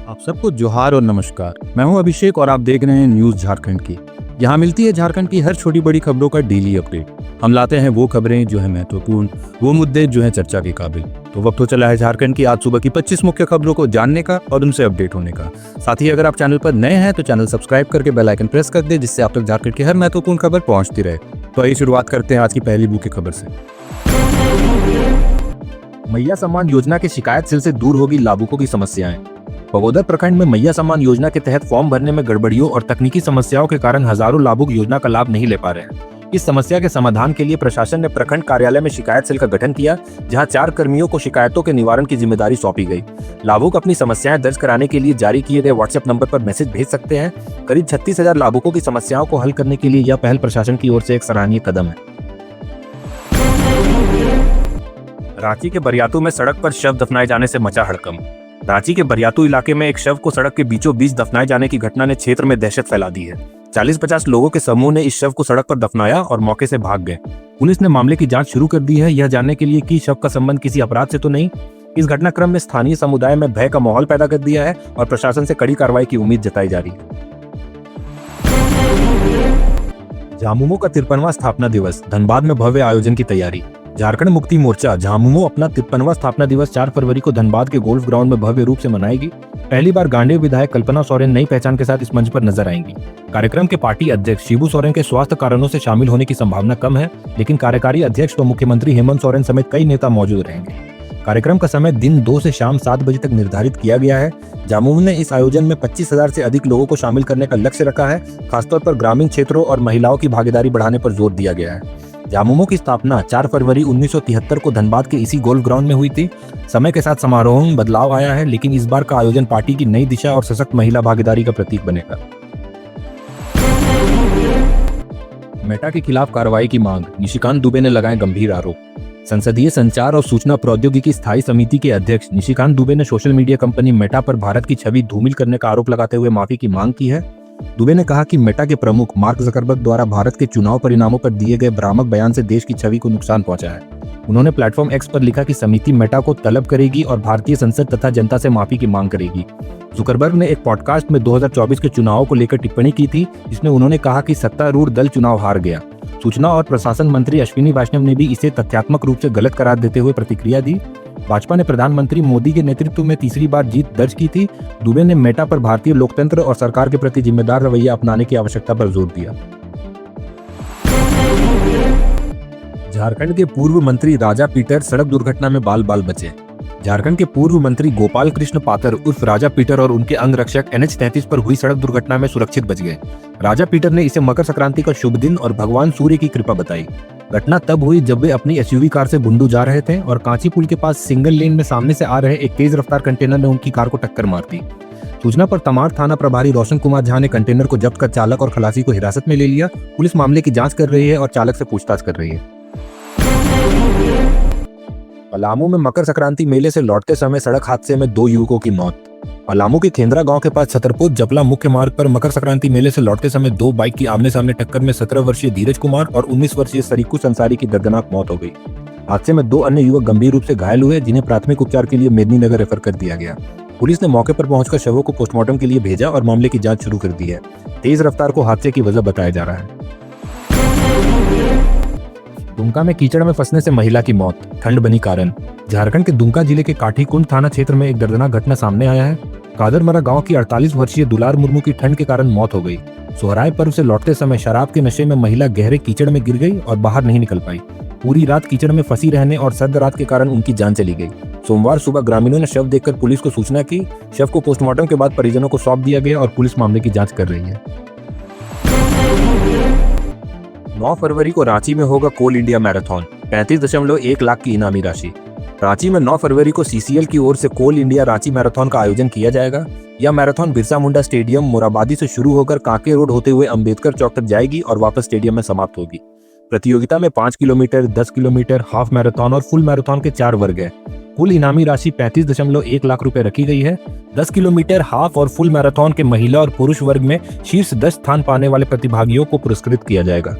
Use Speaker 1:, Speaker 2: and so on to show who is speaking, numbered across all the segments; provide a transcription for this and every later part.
Speaker 1: आप सबको जोहार और नमस्कार। मैं हूं अभिषेक और आप देख रहे हैं न्यूज झारखंड की। यहाँ मिलती है झारखंड की हर छोटी बड़ी खबरों का डेली अपडेट। हम लाते हैं वो खबरें जो है महत्वपूर्ण, वो मुद्दे जो हैं चर्चा के काबिल। तो वक्त हो चला है झारखंड की आज सुबह की 25 मुख्य खबरों को जानने का और उनसे अपडेट होने का। साथ ही अगर आप चैनल पर नए हैं तो चैनल सब्सक्राइब करके बेल आइकन प्रेस कर दे, जिससे आप तक झारखंड की हर महत्वपूर्ण खबर पहुंचती रहे। तो आइए शुरुआत करते हैं आज की पहली मुख्य खबर से। मैया सम्मान योजना के शिकायत सेल से दूर होगी लाभुकों की समस्याएं। बगोदर प्रखंड में मैया सम्मान योजना के तहत फॉर्म भरने में गड़बड़ियों और तकनीकी समस्याओं के कारण हजारों लाभुक योजना का लाभ नहीं ले पा रहे हैं। इस समस्या के समाधान के लिए प्रशासन ने प्रखंड कार्यालय में शिकायत सेल का गठन किया, जहां 4 कर्मियों को शिकायतों के निवारण की जिम्मेदारी सौंपी गई। लाभुक अपनी समस्याएं दर्ज कराने के लिए जारी किए गए व्हाट्सएप नंबर पर मैसेज भेज सकते हैं। करीब 36,000 लाभुकों की समस्याओं को हल करने के लिए यह पहल प्रशासन की ओर से एक सराहनीय कदम है। रांची के बरियातू में सड़क पर शव दफनाए जाने से मचा हड़कंप। रांची के बरियातू इलाके में एक शव को सड़क के बीचों बीच दफनाए जाने की घटना ने क्षेत्र में दहशत फैला दी है। 40-50 लोगों के समूह ने इस शव को सड़क पर दफनाया और मौके से भाग गए। पुलिस ने मामले की जांच शुरू कर दी है, यह जानने के लिए कि शव का संबंध किसी अपराध से तो नहीं। इस घटनाक्रम में स्थानीय समुदाय में भय का माहौल पैदा कर दिया है और प्रशासन से कड़ी कार्रवाई की उम्मीद जताई जा रही है। झामुमो का 53वां स्थापना दिवस, धनबाद में भव्य आयोजन की तैयारी। झारखंड मुक्ति मोर्चा झामुमो अपना 53वां स्थापना दिवस 4 फरवरी को धनबाद के गोल्फ ग्राउंड में भव्य रूप से मनाएगी। पहली बार गांडेय विधायक कल्पना सोरेन नई पहचान के साथ इस मंच पर नजर आएंगी। कार्यक्रम के पार्टी अध्यक्ष शिबू सोरेन के स्वास्थ्य कारणों से शामिल होने की संभावना कम है, लेकिन कार्यकारी अध्यक्ष व मुख्यमंत्री हेमंत सोरेन समेत कई नेता मौजूद रहेंगे। कार्यक्रम का समय दिन 2 से शाम 7 बजे तक निर्धारित किया गया है। झामुमो ने इस आयोजन में 25,000 से अधिक लोगों को शामिल करने का लक्ष्य रखा है। खासतौर पर ग्रामीण क्षेत्रों और महिलाओं की भागीदारी बढ़ाने पर जोर दिया गया है। झामुमो की स्थापना 4 फरवरी 1973 को धनबाद के इसी गोल्फ ग्राउंड में हुई थी। समय के साथ समारोह में बदलाव आया है, लेकिन इस बार का आयोजन पार्टी की नई दिशा और सशक्त महिला भागीदारी का प्रतीक बनेगा। मेटा के खिलाफ कार्रवाई की मांग, निशिकांत दुबे ने लगाए गंभीर आरोप। संसदीय संचार और सूचना प्रौद्योगिकी स्थायी समिति के अध्यक्ष निशिकांत दुबे ने सोशल मीडिया कंपनी मेटा पर भारत की छवि धूमिल करने का आरोप लगाते हुए माफी की मांग की है। दुबे ने कहा कि मेटा के प्रमुख मार्क जकरबर्ग द्वारा भारत के चुनाव परिणामों पर दिए गए भ्रामक बयान से देश की छवि को नुकसान पहुंचा है। उन्होंने प्लेटफॉर्म एक्स पर लिखा कि समिति मेटा को तलब करेगी और भारतीय संसद तथा जनता से माफी की मांग करेगी। जुकरबर्ग ने एक पॉडकास्ट में 2024 के चुनावों को लेकर टिप्पणी की थी, जिसमें उन्होंने कहा कि सत्तारूढ़ दल चुनाव हार गया। सूचना और प्रशासन मंत्री अश्विनी वैष्णव ने भी इसे तथ्यात्मक रूप से गलत करार देते हुए प्रतिक्रिया दी। भाजपा ने प्रधानमंत्री मोदी के नेतृत्व में तीसरी बार जीत दर्ज की थी। दुबे ने मेटा पर भारतीय लोकतंत्र और सरकार के प्रति जिम्मेदार रवैया अपनाने की आवश्यकता पर जोर दिया। झारखंड के पूर्व मंत्री राजा पीटर सड़क दुर्घटना में बाल बाल बचे। झारखंड के पूर्व मंत्री गोपाल कृष्ण पातर उर्फ राजा पीटर और उनके अंगरक्षक NH-33 पर हुई सड़क दुर्घटना में सुरक्षित बच गए। राजा पीटर ने इसे मकर संक्रांति का शुभ दिन और भगवान सूर्य की कृपा बताई। घटना तब हुई जब वे अपनी SUV कार से बुंडू जा रहे थे और कांची पुल के पास सिंगल लेन में सामने से आ रहे एक तेज रफ्तार कंटेनर ने उनकी कार को टक्कर मार दी। सूचना पर तमाड़ थाना प्रभारी रोशन कुमार झा ने कंटेनर को जब्त कर चालक और खलासी को हिरासत में ले लिया। पुलिस मामले की जांच कर रही है और चालक से पूछताछ कर रही है। पलामू में मकर संक्रांति मेले से लौटते समय सड़क हादसे में 2 युवकों की मौत। पलामू के खेंद्रा गांव के पास छतरपुर जपला मुख्य मार्ग पर मकर संक्रांति मेले से लौटते समय 2 बाइक की आमने सामने टक्कर में 17 वर्षीय धीरज कुमार और 19 वर्षीय सरीकू संसारी की दर्दनाक मौत हो गई। हादसे में 2 अन्य युवक गंभीर रूप से घायल हुए, जिन्हें प्राथमिक उपचार के लिए मेदिनीनगर रेफर कर दिया गया। पुलिस ने मौके पर पहुंचकर शवों को पोस्टमार्टम के लिए भेजा और मामले की जांच शुरू कर दी है। तेज रफ्तार को हादसे की वजह बताया जा रहा है। दुमका में कीचड़ में फंसने से महिला की मौत, ठंड बनी कारण। झारखंड के दुमका जिले के काठीकुंड थाना क्षेत्र में एक दर्दनाक घटना सामने आया है। कादरमरा गांव की 48 वर्षीय दुलार मुर्मू की ठंड के कारण मौत हो गई। सोहराय पर्व से लौटते समय शराब के नशे में महिला गहरे कीचड़ में गिर गई और बाहर नहीं निकल पाई। पूरी रात कीचड़ में फंसी रहने और सर्द रात के कारण उनकी जान चली गई। सोमवार सुबह ग्रामीणों ने शव देखकर पुलिस को सूचना की। शव को पोस्टमार्टम के बाद परिजनों को सौंप दिया गया और पुलिस मामले की जांच कर रही है। 9 फरवरी को रांची में होगा कोल इंडिया मैराथन, 35.1 लाख की इनामी राशि। रांची में 9 फरवरी को CCL की ओर से कोल इंडिया रांची मैराथन का आयोजन किया जाएगा। यह मैराथन बिरसा मुंडा स्टेडियम मोराबादी से शुरू होकर कांके रोड होते हुए अंबेडकर चौक तक जाएगी और वापस स्टेडियम में समाप्त होगी। प्रतियोगिता में 5 किलोमीटर, 10 किलोमीटर, हाफ मैराथन और फुल मैराथन के 4 वर्ग है। कुल इनामी राशि 35.1 लाख रुपए रखी गई है। 10 किलोमीटर, हाफ और फुल मैराथन के महिला और पुरुष वर्ग में शीर्ष 10 स्थान पाने वाले प्रतिभागियों को पुरस्कृत किया जाएगा।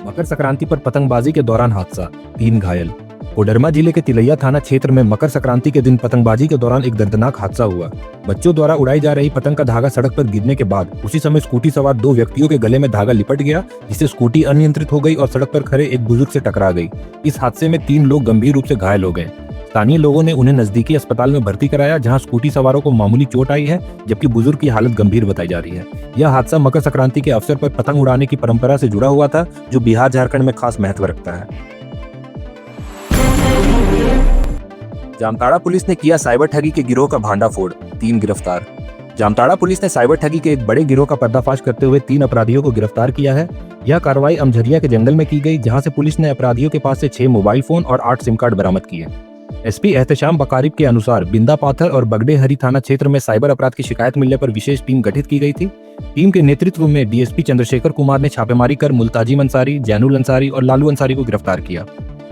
Speaker 1: मकर संक्रांति पर पतंगबाजी के दौरान हादसा, 3 घायल। कोडरमा जिले के तिलैया थाना क्षेत्र में मकर संक्रांति के दिन पतंगबाजी के दौरान एक दर्दनाक हादसा हुआ। बच्चों द्वारा उड़ाई जा रही पतंग का धागा सड़क पर गिरने के बाद उसी समय स्कूटी सवार 2 व्यक्तियों के गले में धागा लिपट गया, जिससे स्कूटी अनियंत्रित हो गई और सड़क पर खड़े एक बुजुर्ग से टकरा गई। इस हादसे में 3 लोग गंभीर रूप से घायल हो गए। स्थानीय लोगों ने उन्हें नजदीकी अस्पताल में भर्ती कराया, जहां स्कूटी सवारों को मामूली चोट आई है, जबकि बुजुर्ग की हालत गंभीर बताई जा रही है। यह हादसा मकर संक्रांति के अवसर पर पतंग उड़ाने की परंपरा से जुड़ा हुआ था, जो बिहार झारखंड में खास महत्व रखता है। जामताड़ा पुलिस ने किया साइबर ठगी के गिरोह का भांडाफोड़, 3 गिरफ्तार। जामताड़ा पुलिस ने साइबर ठगी के एक बड़े गिरोह का पर्दाफाश करते हुए 3 अपराधियों को गिरफ्तार किया है। यह कार्रवाई अमझरिया के जंगल में की गई, जहां से पुलिस ने अपराधियों के पास से 6 मोबाइल फोन और 8 सिम कार्ड बरामद किए। एसपी एहतशाम बकारिब के अनुसार बिंदा पाथर और बगडेहरी थाना क्षेत्र में साइबर अपराध की शिकायत मिलने पर विशेष टीम गठित की गई थी। टीम के नेतृत्व में डीएसपी चंद्रशेखर कुमार ने छापेमारी कर मुल्ताजिम अंसारी, जैनुल अंसारी और लालू अंसारी को गिरफ्तार किया।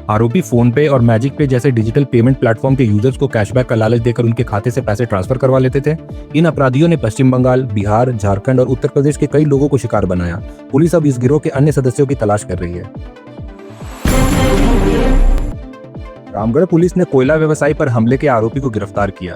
Speaker 1: आरोपी फोन पे और मैजिक पे जैसे डिजिटल पेमेंट प्लेटफॉर्म के यूजर्स को कैशबैक का लालच देकर उनके खाते से पैसे ट्रांसफर करवा लेते थे। इन अपराधियों ने पश्चिम बंगाल, बिहार, झारखंड और उत्तर प्रदेश के कई लोगों को शिकार बनाया। पुलिस अब इस गिरोह के अन्य सदस्यों की तलाश कर रही है। रामगढ़ पुलिस ने कोयला व्यवसायी पर हमले के आरोपी को गिरफ्तार किया।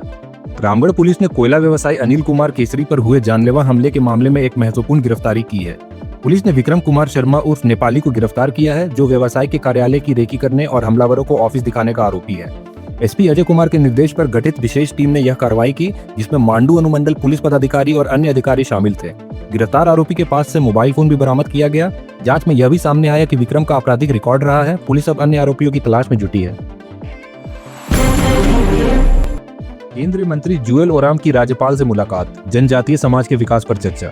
Speaker 1: रामगढ़ पुलिस ने कोयला व्यवसायी अनिल कुमार केसरी पर हुए जानलेवा हमले के मामले में एक महत्वपूर्ण गिरफ्तारी की है। पुलिस ने विक्रम कुमार शर्मा उर्फ नेपाली को गिरफ्तार किया है, जो व्यवसाय के कार्यालय की रेकी करने और हमलावरों को ऑफिस दिखाने का आरोपी है। एसपी अजय कुमार के निर्देश पर गठित विशेष टीम ने यह कार्रवाई की, जिसमें मांडू अनुमंडल पुलिस पदाधिकारी और अन्य अधिकारी शामिल थे। गिरफ्तार आरोपी के पास से मोबाइल फोन भी बरामद किया गया। जांच में यह भी सामने आया कि विक्रम का आपराधिक रिकॉर्ड रहा है। पुलिस अब अन्य आरोपियों की तलाश में जुटी है। केंद्रीय मंत्री जुएल ओराम की राज्यपाल से मुलाकात, जनजातीय समाज के विकास पर चर्चा।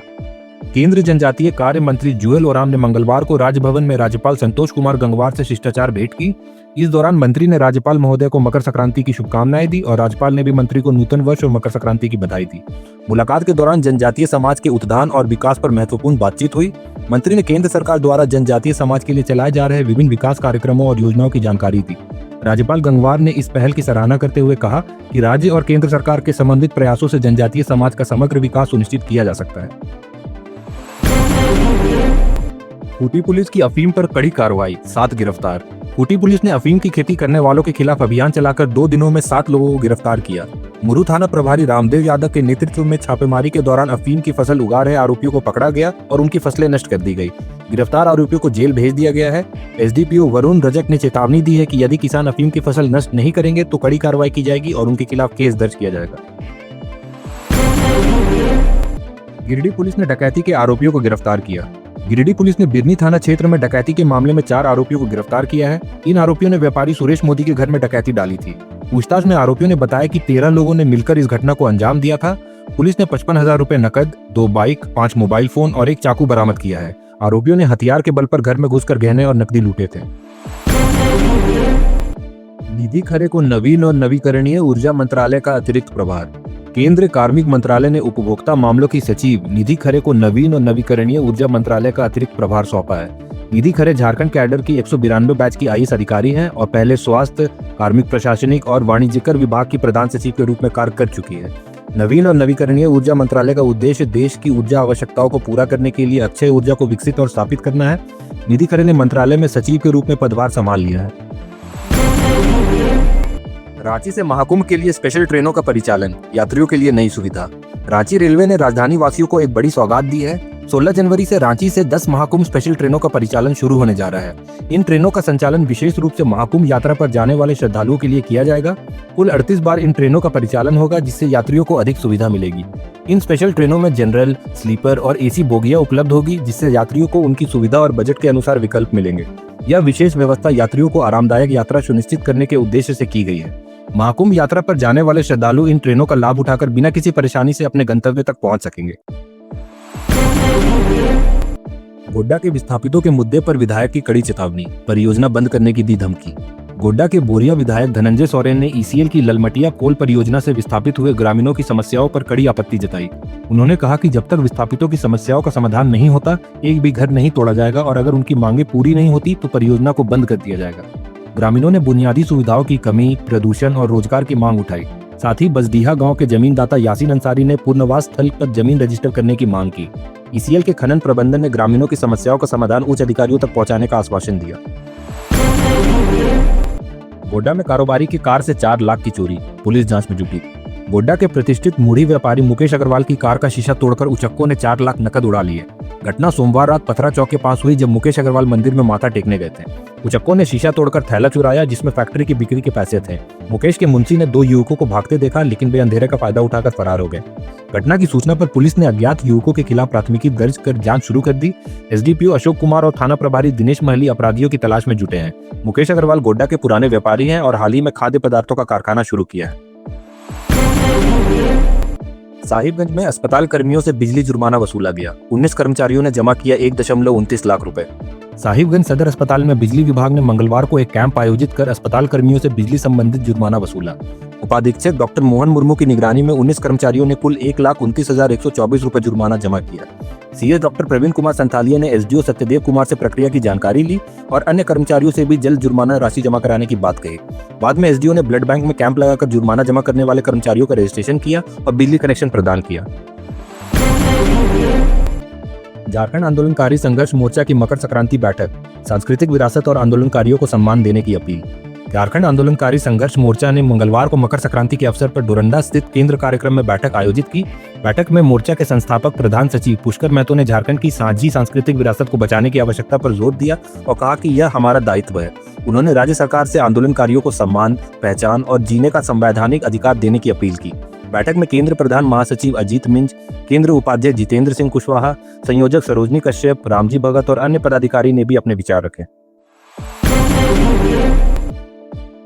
Speaker 1: केंद्रीय जनजातीय कार्य मंत्री जुएल ओराम ने मंगलवार को राजभवन में राज्यपाल संतोष कुमार गंगवार से शिष्टाचार भेंट की। इस दौरान मंत्री ने राज्यपाल महोदय को मकर संक्रांति की शुभकामनाएं दी और राज्यपाल ने भी मंत्री को नूतन वर्ष और मकर संक्रांति की बधाई दी। मुलाकात के दौरान जनजातीय समाज के उत्थान और विकास पर महत्वपूर्ण बातचीत हुई। मंत्री ने केंद्र सरकार द्वारा जनजातीय समाज के लिए चलाए जा रहे विभिन्न विकास कार्यक्रमों और योजनाओं की जानकारी दी। राज्यपाल गंगवार ने इस पहल की सराहना करते हुए कहा कि राज्य और केंद्र सरकार के समन्वित प्रयासों से जनजातीय समाज का समग्र विकास सुनिश्चित किया जा सकता है। खूंटी पुलिस की अफीम पर कड़ी कार्रवाई, 7 गिरफ्तार। खूंटी पुलिस ने अफीम की खेती करने वालों के खिलाफ अभियान चलाकर 2 दिनों में 7 लोगों को गिरफ्तार किया। मुरू थाना प्रभारी रामदेव यादव के नेतृत्व में छापेमारी के दौरान अफीम की फसल उगा रहे आरोपियों को पकड़ा गया और उनकी फसलें नष्ट कर दी गई। गिरफ्तार आरोपियों को जेल भेज दिया गया है। एसडीपीओ वरुण रजक ने चेतावनी दी है कि यदि किसान अफीम की फसल नष्ट नहीं करेंगे तो कड़ी कार्रवाई की जाएगी और उनके खिलाफ केस दर्ज किया जाएगा। गिरिडीह पुलिस ने डकैती के आरोपियों को गिरफ्तार किया। गिरिडीह पुलिस ने बिरनी थाना क्षेत्र में डकैती के मामले में 4 आरोपियों को गिरफ्तार किया है। इन आरोपियों ने व्यापारी सुरेश मोदी के घर में डकैती डाली थी। पूछताछ में आरोपियों ने बताया कि 13 लोगों ने मिलकर इस घटना को अंजाम दिया था। पुलिस ने 55,000 रुपए नकद, 2 बाइक, 5 मोबाइल फोन और 1 चाकू बरामद किया है। आरोपियों ने हथियार के बल पर घर में घुसकर गहने और नकदी लूटे थे। निधि खरे को नवीन और नवीकरणीय ऊर्जा मंत्रालय का अतिरिक्त प्रभार। केंद्रीय कार्मिक मंत्रालय ने उपभोक्ता मामलों की सचिव निधि खरे को नवीन और नवीकरणीय ऊर्जा मंत्रालय का अतिरिक्त प्रभार सौंपा है। निधि खरे झारखंड कैडर की 192 बैच की आईएएस अधिकारी हैं और पहले स्वास्थ्य, कार्मिक प्रशासनिक और वाणिज्यकर विभाग की प्रधान सचिव के रूप में कार्य कर चुकी है। नवीन और नवीकरणीय ऊर्जा मंत्रालय का उद्देश्य देश की ऊर्जा आवश्यकताओं को पूरा करने के लिए अक्षय ऊर्जा को विकसित और स्थापित करना है। निधि खरे ने मंत्रालय में सचिव के रूप में पदभार संभाल लिया है। रांची से महाकुंभ के लिए स्पेशल ट्रेनों का परिचालन, यात्रियों के लिए नई सुविधा। रांची रेलवे ने राजधानी वासियों को एक बड़ी सौगात दी है। 16 जनवरी से रांची से 10 महाकुंभ स्पेशल ट्रेनों का परिचालन शुरू होने जा रहा है। इन ट्रेनों का संचालन विशेष रूप से महाकुंभ यात्रा पर जाने वाले श्रद्धालुओं के लिए किया जाएगा। कुल 38 बार इन ट्रेनों का परिचालन होगा, जिससे यात्रियों को अधिक सुविधा मिलेगी। इन स्पेशल ट्रेनों में जनरल, स्लीपर और एसी बोगियां उपलब्ध होगी, जिससे यात्रियों को उनकी सुविधा और बजट के अनुसार विकल्प मिलेंगे। यह विशेष व्यवस्था यात्रियों को आरामदायक यात्रा सुनिश्चित करने के उद्देश्य से की गई है। महाकुंभ यात्रा पर जाने वाले श्रद्धालु इन ट्रेनों का लाभ उठाकर बिना किसी परेशानी से अपने गंतव्य तक पहुंच सकेंगे। गोड्डा के विस्थापितों के मुद्दे पर विधायक की कड़ी चेतावनी, परियोजना बंद करने की दी धमकी। गोड्डा के बोरिया विधायक धनंजय सोरेन ने ईसीएल की ललमटिया कोल परियोजना से विस्थापित हुए ग्रामीणों की समस्याओं पर कड़ी आपत्ति जताई। उन्होंने कहा कि जब तक विस्थापितों की समस्याओं का समाधान नहीं होता, एक भी घर नहीं तोड़ा जाएगा और अगर उनकी मांगे पूरी नहीं होती तो परियोजना को बंद कर दिया जाएगा। ग्रामीणों ने बुनियादी सुविधाओं की कमी, प्रदूषण और रोजगार की मांग उठाई। साथ ही बसडीहा गांव के जमीनदाता यासीन अंसारी ने पुनर्वास स्थल पर जमीन रजिस्टर करने की मांग की। ईसीएल के खनन प्रबंधन ने ग्रामीणों की समस्याओं का समाधान उच्च अधिकारियों तक पहुंचाने का आश्वासन दिया। गोड्डा में कारोबारी की कार से 4 लाख की चोरी, पुलिस जांच में जुटी। गोड्डा के प्रतिष्ठित मूढ़ी व्यापारी मुकेश अग्रवाल की कार का शीशा तोड़कर उचक्कों ने 4 लाख नकद उड़ा लिए। घटना सोमवार रात पथरा चौक के पास हुई, जब मुकेश अग्रवाल मंदिर में माथा टेकने गए थे। उचक्कों ने शीशा तोड़कर थैला चुराया, जिसमें फैक्ट्री की बिक्री के पैसे थे। मुकेश के मुंशी ने 2 युवकों को भागते देखा, लेकिन वे अंधेरे का फायदा उठाकर फरार हो गए। घटना की सूचना पर पुलिस ने अज्ञात युवकों के खिलाफ प्राथमिकी दर्ज कर जांच शुरू कर दी। एसडीपीओ अशोक कुमार और थाना प्रभारी दिनेश महली अपराधियों की तलाश में जुटे हैं। मुकेश अग्रवाल गोड्डा के पुराने व्यापारी हैं और हाल ही में खाद्य पदार्थों का कारखाना शुरू किया है। साहिबगंज में अस्पताल कर्मियों से बिजली जुर्माना वसूला गया। 19 कर्मचारियों ने जमा किया 1.29 लाख रुपए। साहिबगंज सदर अस्पताल में बिजली विभाग ने मंगलवार को एक कैंप आयोजित कर अस्पताल कर्मियों से बिजली संबंधित जुर्माना वसूला। उपाधीक्षक डॉक्टर मोहन मुर्मू की निगरानी में 19 कर्मचारियों ने कुल 1,29,124 रुपए जुर्माना जमा किया। सीएस डॉक्टर प्रवीण कुमार संथालिया ने एसडीओ सत्यदेव कुमार से प्रक्रिया की जानकारी ली और अन्य कर्मचारियों से भी जल्द जुर्माना राशि जमा कराने की बात कही। बाद में एसडीओ ने ब्लड बैंक में कैंप लगाकर जुर्माना जमा करने वाले कर्मचारियों का रजिस्ट्रेशन किया और बिजली कनेक्शन प्रदान किया। झारखंड आंदोलनकारी संघर्ष मोर्चा की मकर संक्रांति बैठक, सांस्कृतिक विरासत और आंदोलनकारियों को सम्मान देने की अपील। झारखंड आंदोलनकारी संघर्ष मोर्चा ने मंगलवार को मकर संक्रांति के अवसर पर डोरंडा स्थित केंद्र कार्यक्रम में बैठक आयोजित की। बैठक में मोर्चा के संस्थापक प्रधान सचिव पुष्कर महतो ने झारखंड की साझी सांस्कृतिक विरासत को बचाने की आवश्यकता पर जोर दिया और कहा कि यह हमारा दायित्व है। उन्होंने राज्य सरकार से आंदोलनकारियों को सम्मान, पहचान और जीने का संवैधानिक अधिकार देने की अपील की। बैठक में केंद्र प्रधान महासचिव अजीत मिंज, केंद्र उपाध्यक्ष जितेंद्र सिंह कुशवाहा, संयोजक सरोजनी कश्यप, रामजी भगत और अन्य पदाधिकारी ने भी अपने विचार रखे।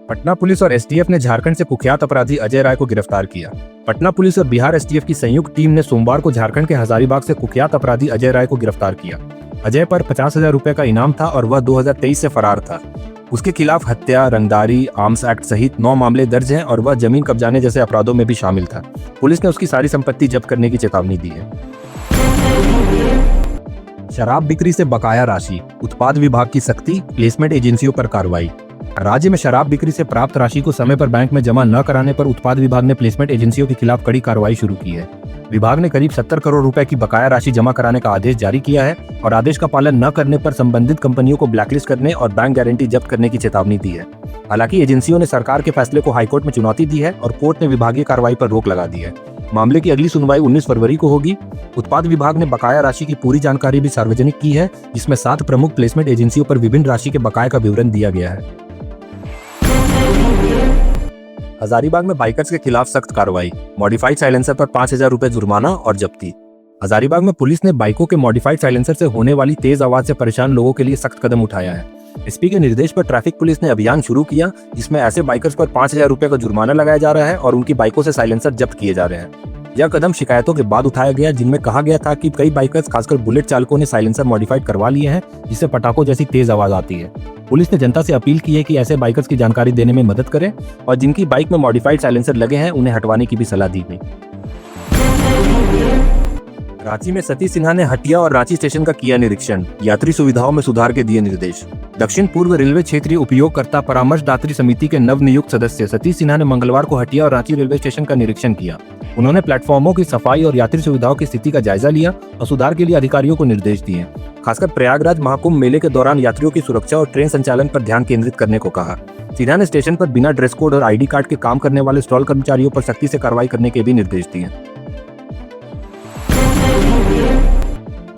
Speaker 1: पटना पुलिस और एसटीएफ ने झारखंड से कुख्यात अपराधी अजय राय को गिरफ्तार किया। पटना पुलिस और बिहार एसटीएफ की संयुक्त टीम ने सोमवार को झारखंड के हजारीबाग से कुख्यात अपराधी अजय राय को गिरफ्तार किया। अजय पर 50,000 रुपए का इनाम था और वह 2023 से फरार था। उसके खिलाफ हत्या, रंगदारी, आर्म्स एक्ट सहित 9 मामले दर्ज हैं और वह जमीन कब्जाने जैसे अपराधों में भी शामिल था। पुलिस ने उसकी सारी संपत्ति जब्त करने की चेतावनी दी है। शराब बिक्री से बकाया राशि, उत्पाद विभाग की सख्ती, प्लेसमेंट एजेंसियों पर कार्रवाई। राज्य में शराब बिक्री से प्राप्त राशि को समय पर बैंक में जमा न कराने पर उत्पाद विभाग ने प्लेसमेंट एजेंसियों के खिलाफ कड़ी कार्रवाई शुरू की है। विभाग ने करीब 70 करोड़ रुपए की बकाया राशि जमा कराने का आदेश जारी किया है और आदेश का पालन न करने पर संबंधित कंपनियों को ब्लैकलिस्ट करने और बैंक गारंटी जब्त करने की चेतावनी दी है। हालांकि एजेंसियों ने सरकार के फैसले को हाईकोर्ट में चुनौती दी है और कोर्ट ने विभागीय कार्रवाई पर रोक लगा दी है। मामले की अगली सुनवाई 19 फरवरी को होगी। उत्पाद विभाग ने बकाया राशि की पूरी जानकारी भी सार्वजनिक की है, जिसमें 7 प्रमुख प्लेसमेंट एजेंसियों पर विभिन्न राशि के बकाये का विवरण दिया गया है। हजारीबाग में बाइकर्स के खिलाफ सख्त कार्रवाई, मॉडिफाइड साइलेंसर पर 5,000 रुपए जुर्माना और जब्ती। हजारीबाग में पुलिस ने बाइकों के मॉडिफाइड साइलेंसर से होने वाली तेज आवाज से परेशान लोगों के लिए सख्त कदम उठाया है। एसपी के निर्देश पर ट्रैफिक पुलिस ने अभियान शुरू किया, जिसमें ऐसे बाइकर्स पर 5,000 रुपए का जुर्माना लगाया जा रहा है और उनकी बाइकों से साइलेंसर जब्त किए जा रहे हैं। यह कदम शिकायतों के बाद उठाया गया, जिनमें कहा गया था कि कई बाइकर्स खासकर बुलेट चालकों ने साइलेंसर मॉडिफाइड करवा लिए हैं, जिससे पटाखों जैसी तेज आवाज आती है। पुलिस ने जनता से अपील की है कि ऐसे बाइकर्स की जानकारी देने में मदद करें और जिनकी बाइक में मॉडिफाइड साइलेंसर लगे हैं उन्हें हटवाने की भी सलाह दी गई। रांची में सतीश सिन्हा ने हटिया और रांची स्टेशन का किया निरीक्षण, यात्री सुविधाओं में सुधार के दिए निर्देश। दक्षिण पूर्व रेलवे क्षेत्रीय उपयोगकर्ता परामर्शदात्री समिति के नवनियुक्त सदस्य सतीश सिन्हा ने मंगलवार को हटिया और रांची रेलवे स्टेशन का निरीक्षण किया। उन्होंने प्लेटफॉर्मों की सफाई और यात्री सुविधाओं की स्थिति का जायजा लिया और सुधार के लिए अधिकारियों को निर्देश दिए। खासकर प्रयागराज महाकुंभ मेले के दौरान यात्रियों की सुरक्षा और ट्रेन संचालन पर ध्यान केंद्रित करने को कहा। सिन्हा ने स्टेशन पर बिना ड्रेस कोड और आईडी कार्ड के काम करने वाले स्टॉल कर्मचारियों पर सख्ती से कार्रवाई करने के भी निर्देश दिए।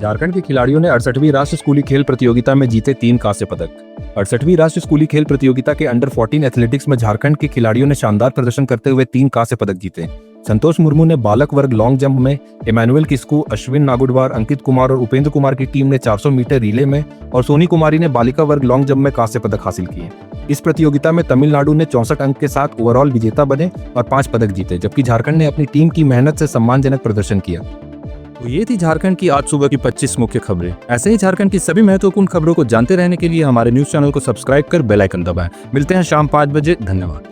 Speaker 1: झारखंड के खिलाड़ियों ने 68वीं राष्ट्रीय स्कूली खेल प्रतियोगिता में जीते 3 कांस्य पदक। 68वीं राष्ट्रीय स्कूली खेल प्रतियोगिता के अंडर 14 एथलेटिक्स में झारखंड के खिलाड़ियों ने शानदार प्रदर्शन करते हुए 3 कांस्य पदक जीते। संतोष मुर्मू ने बालक वर्ग लॉन्ग जंप में, इमैनुअल किस्कू, अश्विन नागुडवार, अंकित कुमार और उपेंद्र कुमार की टीम ने 400 मीटर रिले में और सोनी कुमारी ने बालिका वर्ग लॉन्ग जंप में कांस्य पदक हासिल किए। इस प्रतियोगिता में तमिलनाडु ने 64 अंक के साथ ओवरऑल विजेता बने और 5 पदक जीते, जबकि झारखंड ने अपनी टीम की मेहनत से सम्मानजनक प्रदर्शन किया। तो ये थी झारखंड की आज सुबह की 25 मुख्य खबरें। ऐसे ही झारखंड की सभी महत्वपूर्ण खबरों को जानते रहने के लिए हमारे न्यूज चैनल को सब्सक्राइब कर बेल आइकन दबाएं। मिलते हैं शाम 5 बजे। धन्यवाद।